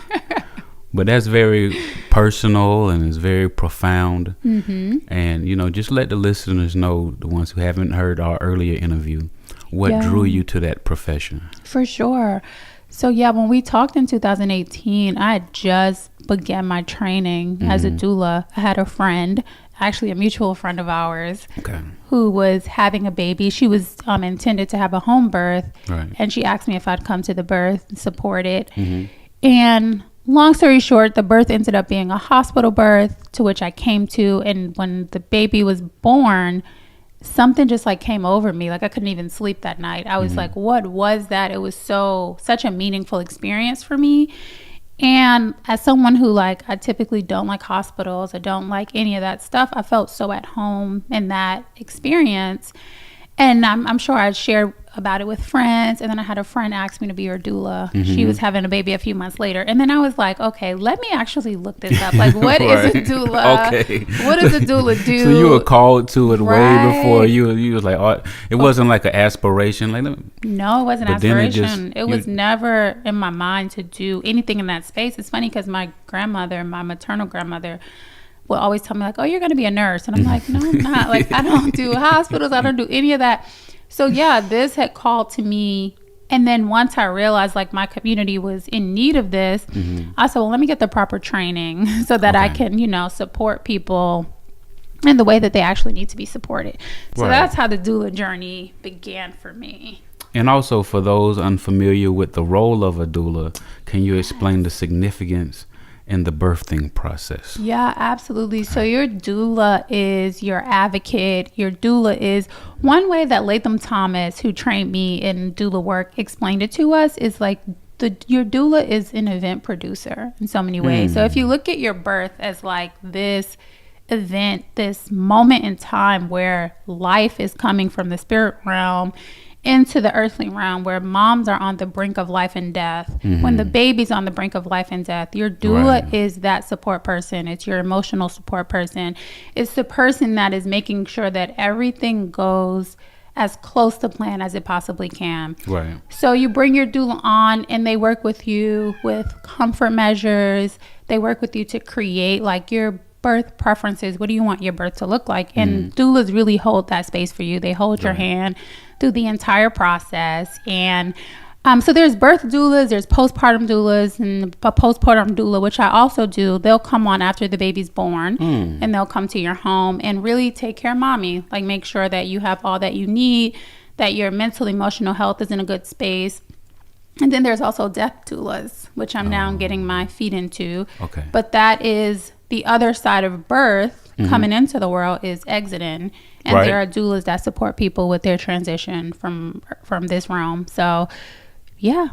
But that's very personal and it's very profound. And, just let the listeners know, the ones who haven't heard our earlier interview, what drew you to that profession. For sure. So yeah, when we talked in 2018, I had just began my training as a doula. I had a friend, actually a mutual friend of ours, who was having a baby. She was intended to have a home birth, and she asked me if I'd come to the birth and support it. And long story short, the birth ended up being a hospital birth, to which I came to. And when the baby was born, something just like came over me. Like I couldn't even sleep that night. I was like, what was that? It was such a meaningful experience for me. And as someone who like, I typically don't like hospitals, I don't like any of that stuff, I felt so at home in that experience. And I'm sure I shared about it with friends. And then I had a friend ask me to be her doula. She was having a baby a few months later. And then I was like, okay, let me actually look this up. Like, what is a doula? Okay. What does a doula do? So you were called to it way Right. before you was like, oh, it wasn't like an aspiration. Like, No, it wasn't But then it aspiration. just- It was never in my mind to do anything in that space. It's funny because my grandmother, my maternal grandmother, will always tell me like, oh, you're going to be a nurse. And I'm like, no, I'm not. Like, I don't do hospitals. I don't do any of that. So yeah, this had called to me. And then once I realized like my community was in need of this, I said, well, let me get the proper training so that I can, you know, support people in the way that they actually need to be supported. So Right. that's how the doula journey began for me. And also for those unfamiliar with the role of a doula, can you explain the significance in the birthing process? Yeah, absolutely. So your doula is your advocate. Your doula is one way that Latham Thomas, who trained me in doula work, explained it to us is like your doula is an event producer in so many ways. So if you look at your birth as like this event, this moment in time where life is coming from the spirit realm into the earthly realm, where moms are on the brink of life and death, when the baby's on the brink of life and death, your doula Right. is that support person. It's your emotional support person. It's the person that is making sure that everything goes as close to plan as it possibly can. Right. So you bring your doula on and they work with you with comfort measures. They work with you to create like your birth preferences. What do you want your birth to look like? And doulas really hold that space for you. They hold your hand through the entire process. And so there's birth doulas, there's postpartum doulas, and a postpartum doula, which I also do. They'll come on after the baby's born and they'll come to your home and really take care of mommy, like make sure that you have all that you need, that your mental, emotional health is in a good space. And then there's also death doulas, which I'm now getting my feet into. Okay. But that is the other side of birth. Coming into the world is exiting. And Right. there are doulas that support people with their transition from this realm. So, yeah,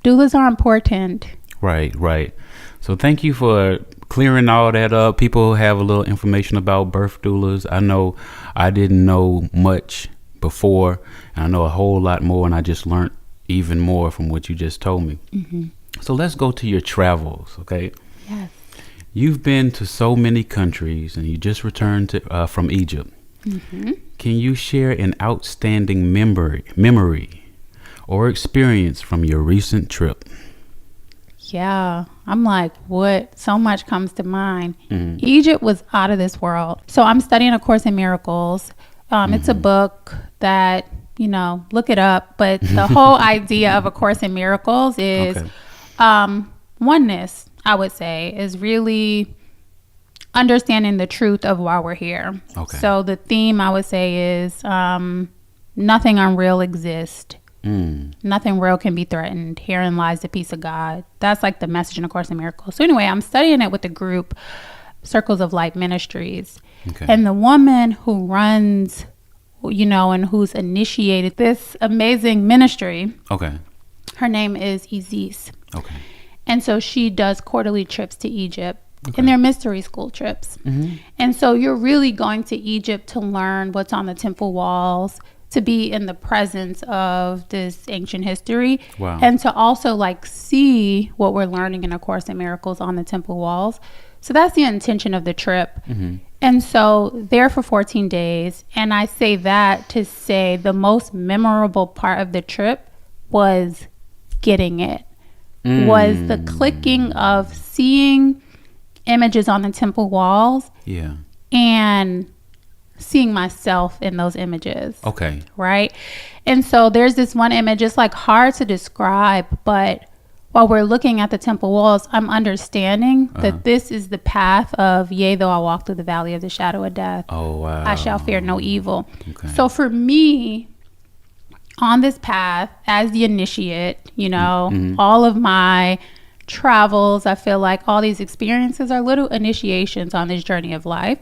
doulas are important. Right, right. So thank you for clearing all that up. People have a little information about birth doulas. I know I didn't know much before, and I know a whole lot more, and I just learned even more from what you just told me. So let's go to your travels, okay? Yes. You've been to so many countries, and you just returned to, from Egypt. Can you share an outstanding memory or experience from your recent trip? Yeah, I'm like, what? So much comes to mind. Egypt was out of this world. So I'm studying A Course in Miracles. It's a book that, you know, look it up. But the whole idea of A Course in Miracles is oneness, I would say, is really understanding the truth of why we're here. Okay. So the theme, I would say, is nothing unreal exists. Nothing real can be threatened. Herein lies the peace of God. That's like the message in A Course in Miracles. So anyway, I'm studying it with the group Circles of Light Ministries. Okay. And the woman who runs, you know, and who's initiated this amazing ministry, Okay. her name is Isis. Okay. And so she does quarterly trips to Egypt. And they're mystery school trips. And so you're really going to Egypt to learn what's on the temple walls, to be in the presence of this ancient history. Wow. And to also like see what we're learning in A Course in Miracles on the temple walls. So that's the intention of the trip. And so there for 14 days. And I say that to say the most memorable part of the trip was getting it. Was the clicking of seeing images on the temple walls Yeah. and seeing myself in those images. Okay. Right? And so there's this one image, it's like hard to describe, but while we're looking at the temple walls, I'm understanding that this is the path of, yea, though I walk through the valley of the shadow of death, Oh, wow. I shall fear no evil. Okay. So for me, on this path, as the initiate, you know, all of my travels, I feel like all these experiences are little initiations on this journey of life.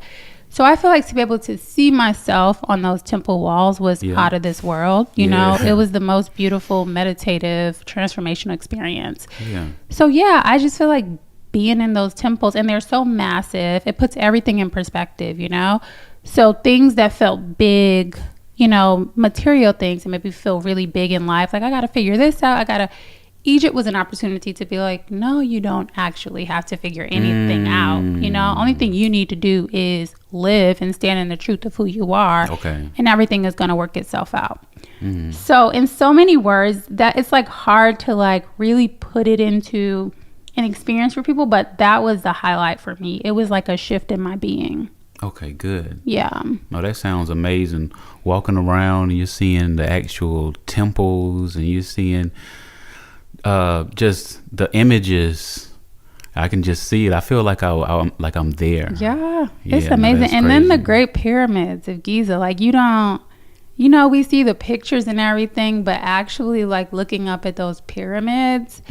So I feel like to be able to see myself on those temple walls was out of this world. You know, it was the most beautiful, meditative, transformational experience. Yeah. So yeah, I just feel like being in those temples, and they're so massive, it puts everything in perspective, you know? So things that felt big, you know, material things that made me feel really big in life, like I got to figure this out. Egypt was an opportunity to be like, no, you don't actually have to figure anything out. You know, only thing you need to do is live and stand in the truth of who you are. Okay. And everything is going to work itself out. So in so many words, that it's like hard to like really put it into an experience for people. But that was the highlight for me. It was like a shift in my being. Okay, good. Yeah. No, that sounds amazing. Walking around and you're seeing the actual temples and you're seeing just the images. I can just see it. I feel like I'm there. Yeah, it's amazing. And then the Great Pyramids of Giza, like you know, we see the pictures and everything, but actually like looking up at those pyramids.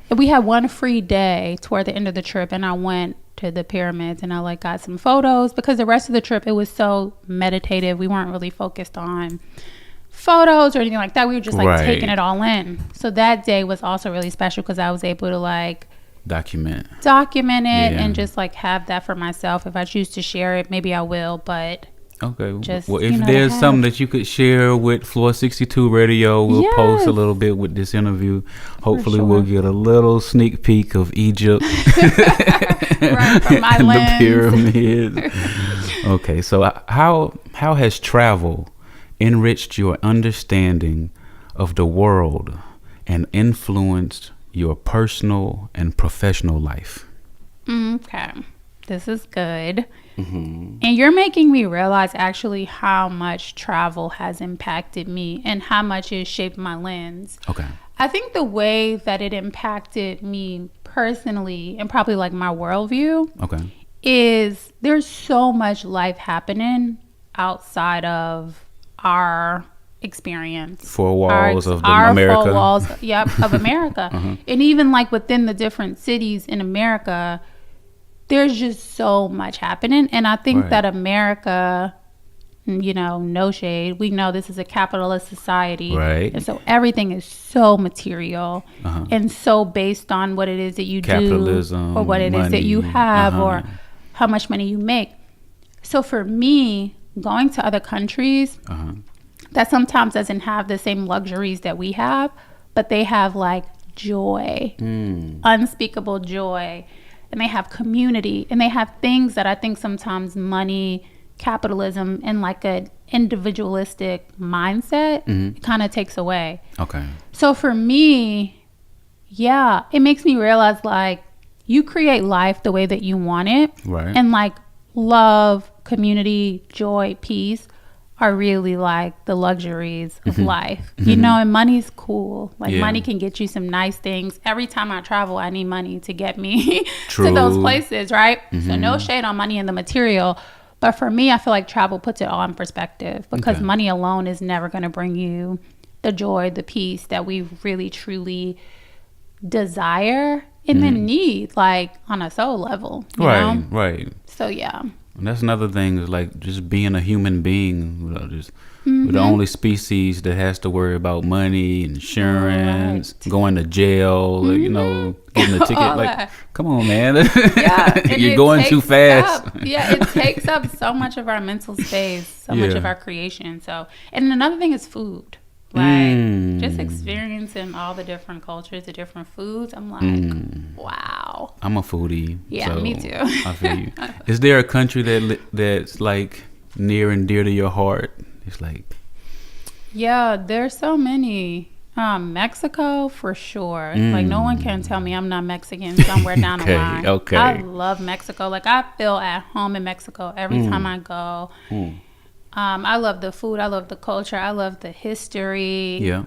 We had one free day toward the end of the trip, and I went to the pyramids and I like got some photos, because the rest of the trip it was so meditative. We weren't really focused on photos or anything like that. We were just like taking it all in. So that day was also really special because I was able to like document it and just like have that for myself. If I choose to share it, maybe I will, but just, well, if there's something that you could share with Floor 62 Radio, we'll post a little bit with this interview. Hopefully we'll get a little sneak peek of Egypt from my and the pyramids. Okay, so how has travel enriched your understanding of the world and influenced your personal and professional life? Okay, this is good. And you're making me realize actually how much travel has impacted me and how much it shaped my lens. Okay. I think the way that it impacted me personally and probably like my worldview is there's so much life happening outside of our experience. Four walls of America. 4 walls, of America. And even like within the different cities in America, there's just so much happening. And I think that America, you know, no shade, we know this is a capitalist society. Right. And so everything is so material and so based on what it is that you Capitalism, do or what it is that you have or how much money you make. So for me, going to other countries that sometimes doesn't have the same luxuries that we have, but they have like joy, unspeakable joy. And they have community, and they have things that I think sometimes money, capitalism, and like an individualistic mindset kind of takes away. Okay. So for me, it makes me realize like you create life the way that you want it. Right. And like love, community, joy, peace are really like the luxuries of life, you know, and money's cool. Like money can get you some nice things. Every time I travel, I need money to get me to those places, right? So no shade on money and the material. But for me, I feel like travel puts it all in perspective because money alone is never going to bring you the joy, the peace that we really, truly desire and then need, like on a soul level. You know? Right. So, yeah. And that's another thing is like just being a human being. We're the only species that has to worry about money, insurance, going to jail, you know, getting a ticket. Like, come on, man. You're going too fast. It takes up so much of our mental space, so much of our creation. So, and another thing is food. Like just experiencing all the different cultures, the different foods. I'm like, wow. I'm a foodie. Yeah, so me too. I feel you. Is there a country that's like near and dear to your heart? It's like, there's so many. Mexico for sure. Like no one can tell me I'm not Mexican somewhere down the line. Okay. I love Mexico. Like I feel at home in Mexico every time I go. I love the food. I love the culture. I love the history. Yeah.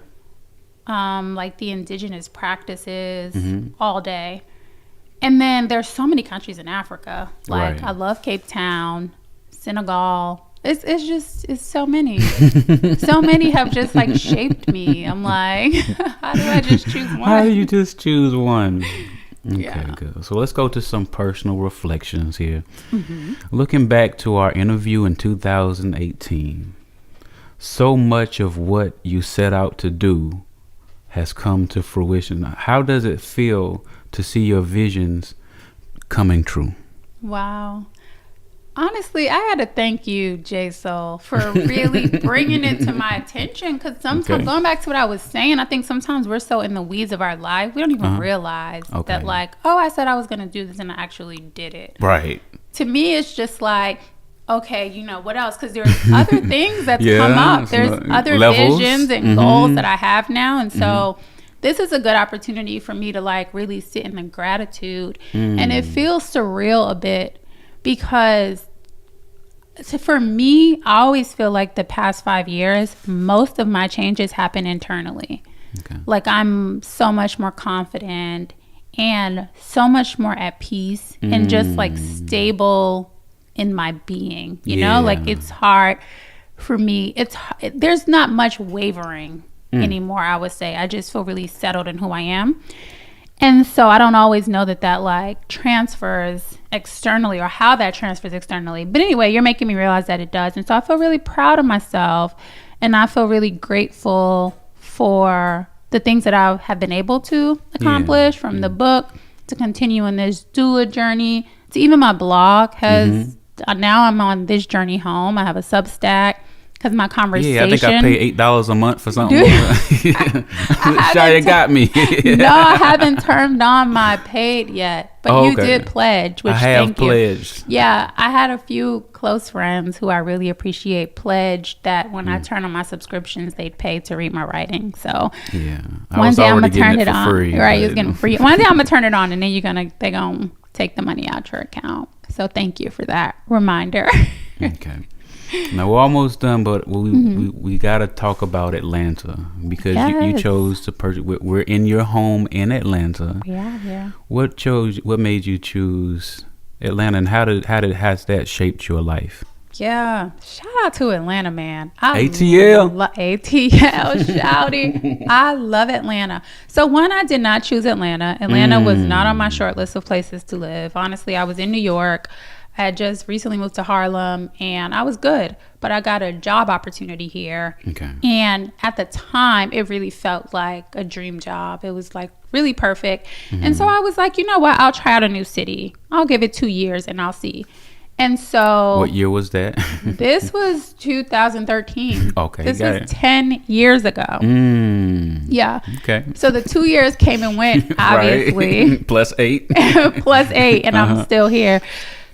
Like the indigenous practices all day. And then there's so many countries in Africa. Like I love Cape Town, Senegal. It's so many. So many have just like shaped me. I'm like, how do I just choose one? How do you just choose one? Okay, good. So let's go to some personal reflections here. Looking back to our interview in 2018, so much of what you set out to do has come to fruition. How does it feel to see your visions coming true? Wow. Honestly, I had to thank you, J Soul, for really bringing it to my attention. Because sometimes, going back to what I was saying, I think sometimes we're so in the weeds of our life, we don't even realize that, like, oh, I said I was going to do this and I actually did it. Right. To me, it's just like, okay, you know, what else? Because there's other things that's come up. There's other levels, visions and goals that I have now. And so this is a good opportunity for me to, like, really sit in the gratitude. And it feels surreal a bit because for me, I always feel like the past 5 years, most of my changes happen internally. Like, I'm so much more confident and so much more at peace and just, like, stable in my being, you know, like, it's hard for me. There's not much wavering anymore, I would say. I just feel really settled in who I am. And so I don't always know that like transfers externally or how that transfers externally. But anyway, you're making me realize that it does. And so I feel really proud of myself, and I feel really grateful for the things that I have been able to accomplish, from the book to continue in this doula journey to even my blog has now I'm on this journey home. I have a Substack. Because my conversation... Yeah, I think I pay $8 a month for something. Shia got me. No, I haven't turned on my paid yet. But you did pledge, which I have thank pledged. You. Yeah, I had a few close friends who I really appreciate pledged that when I turn on my subscriptions, they'd pay to read my writing. So one day I'm going to turn it on. Free, right, it's getting free. One day I'm going to turn it on, and then they're going to take the money out your account. So thank you for that reminder. Okay. Now we're almost done, but we got to talk about Atlanta because you chose to purchase. We're in your home in Atlanta. Yeah. What made you choose Atlanta, and how has that shaped your life? Yeah, shout out to Atlanta, man. ATL, shouty. I love Atlanta. So one, I did not choose Atlanta. Atlanta was not on my short list of places to live. Honestly, I was in New York. I had just recently moved to Harlem, and I was good, but I got a job opportunity here. Okay. And at the time, it really felt like a dream job. It was like really perfect. And so I was like, you know what? I'll try out a new city. I'll give it 2 years and I'll see. And so... What year was that? This was 2013. Okay. This was 10 years ago. Yeah. Okay. So the 2 years came and went, obviously. Plus 8. Plus 8, and I'm still here.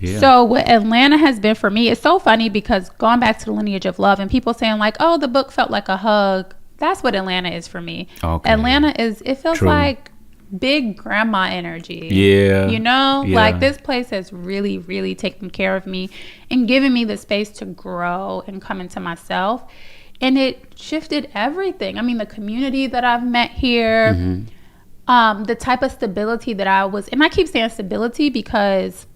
Yeah. So what Atlanta has been for me, it's so funny because going back to the lineage of love and people saying like, oh, the book felt like a hug. That's what Atlanta is for me. Okay. Atlanta it feels like big grandma energy. Yeah. You know, like this place has really, really taken care of me and given me the space to grow and come into myself. And it shifted everything. I mean, the community that I've met here, the type of stability that and I keep saying stability because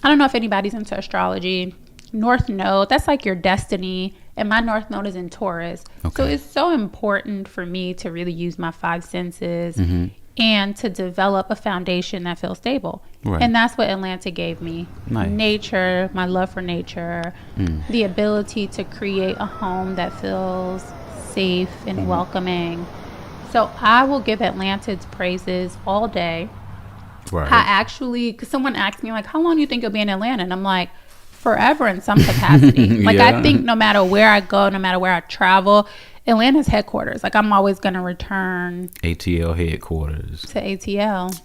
I don't know if anybody's into astrology. North Node, that's like your destiny. And my North Node is in Taurus. Okay. So it's so important for me to really use my 5 senses and to develop a foundation that feels stable. Right. And that's what Atlanta gave me. Nice. Nature, my love for nature, the ability to create a home that feels safe and welcoming. So I will give Atlanta its praises all day. Right. Because someone asked me like, how long do you think you'll be in Atlanta? And I'm like, forever in some capacity. Like I think no matter where I go, no matter where I travel, Atlanta's headquarters. Like I'm always going to return. ATL headquarters. To ATL.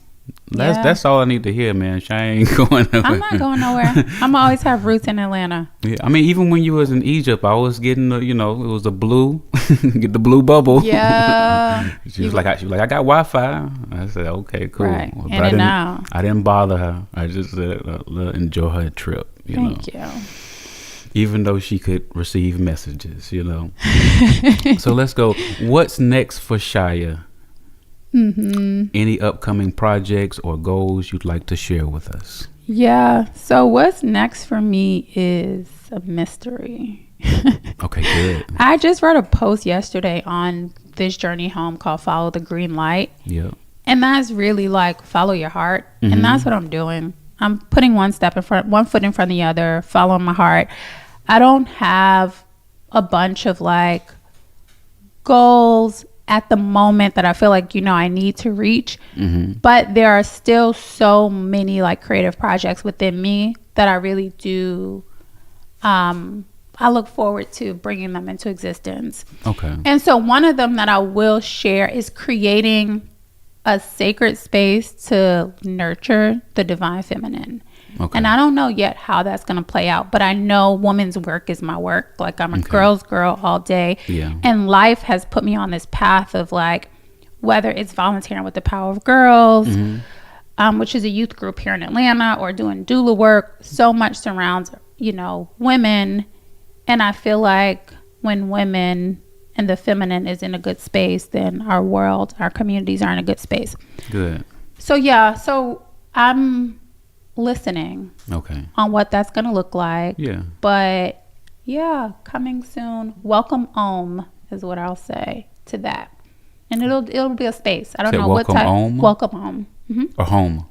That's all I need to hear, man. I ain't going nowhere. I'm not going nowhere. I'm always have roots in Atlanta. Yeah, I mean, even when you was in Egypt, I was getting the, it was the blue, get the blue bubble. Yeah. she was like, I got Wi-Fi. I said, okay, cool. Right. Well, I didn't bother her. I just said, enjoy her trip. Thank you. Even though she could receive messages, So let's go. What's next for Shia? Any upcoming projects or goals you'd like to share with us? Yeah. So what's next for me is a mystery. Okay, good. I just wrote a post yesterday on this journey home called Follow the Green Light. Yep. And that's really like follow your heart. And that's what I'm doing. I'm putting one foot in front of the other, following my heart. I don't have a bunch of like goals at the moment that I feel like, I need to reach. But there are still so many like creative projects within me that I really do. I look forward to bringing them into existence. Okay. And so one of them that I will share is creating a sacred space to nurture the divine feminine. Okay. And I don't know yet how that's going to play out, but I know woman's work is my work. Like I'm a girl's girl all day. Yeah. And life has put me on this path of like, whether it's volunteering with the Power of Girls, which is a youth group here in Atlanta, or doing doula work, so much surrounds, women. And I feel like when women and the feminine is in a good space, then our world, our communities are in a good space. Good. So yeah, so I'm listening on what that's going to look like. Yeah. But yeah, coming soon. Welcome home is what I'll say to that. And it'll be a space. I don't know what type. Home? Welcome home. Or home.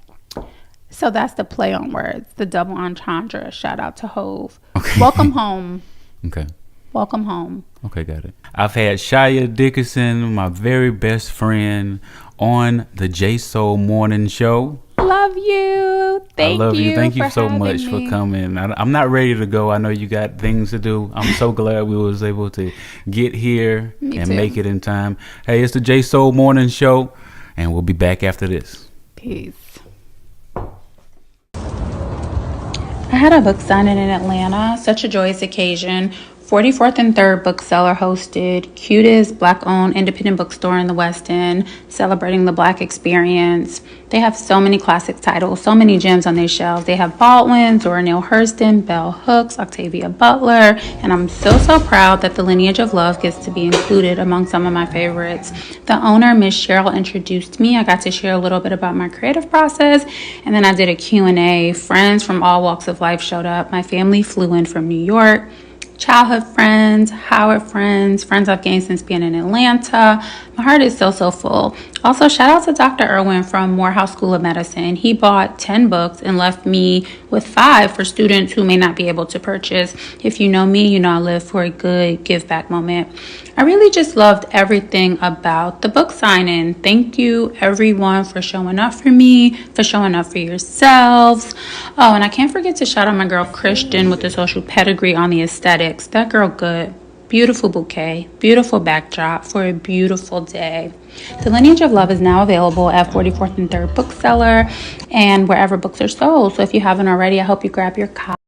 So that's the play on words, the double entendre. Shout out to Hove. Okay. Welcome home. Okay. Welcome home. Okay, got it. I've had Shia Dickerson, my very best friend, on the J Soul Morning Show. Love you. Thank you. I love you. Thank you so much for coming. I'm not ready to go. I know you got things to do. I'm so glad we was able to get here and make it in time. Hey, it's the J Soul Morning Show, and we'll be back after this. Peace. I had a book signing in Atlanta. Such a joyous occasion. 44th and 3rd bookseller hosted, cutest Black-owned independent bookstore in the West End, celebrating the Black experience. They have so many classic titles, so many gems on their shelves. They have Baldwin, Zora Neale Hurston, Bell Hooks, Octavia Butler, and I'm so proud that The Lineage of Love gets to be included among some of my favorites. The owner, Miss Cheryl, introduced me. I got to share a little bit about my creative process, and then I did a Q&A. Friends from all walks of life showed up. My family flew in from New York. Childhood friends, Howard friends I've gained since being in Atlanta. My heart is so full. Also, shout out to Dr. Irwin from Morehouse School of Medicine. He bought 10 books and left me with 5 for students who may not be able to purchase. If you know me, you know I live for a good give back moment. I really just loved everything about the book signing. Thank you everyone for showing up for me, for showing up for yourselves. Oh, and I can't forget to shout out my girl Christian with the social pedigree on the aesthetics. That girl good. Beautiful bouquet, beautiful backdrop for a beautiful day. The Lineage of Love is now available at 44th and 3rd Bookseller and wherever books are sold. So if you haven't already, I hope you grab your copy.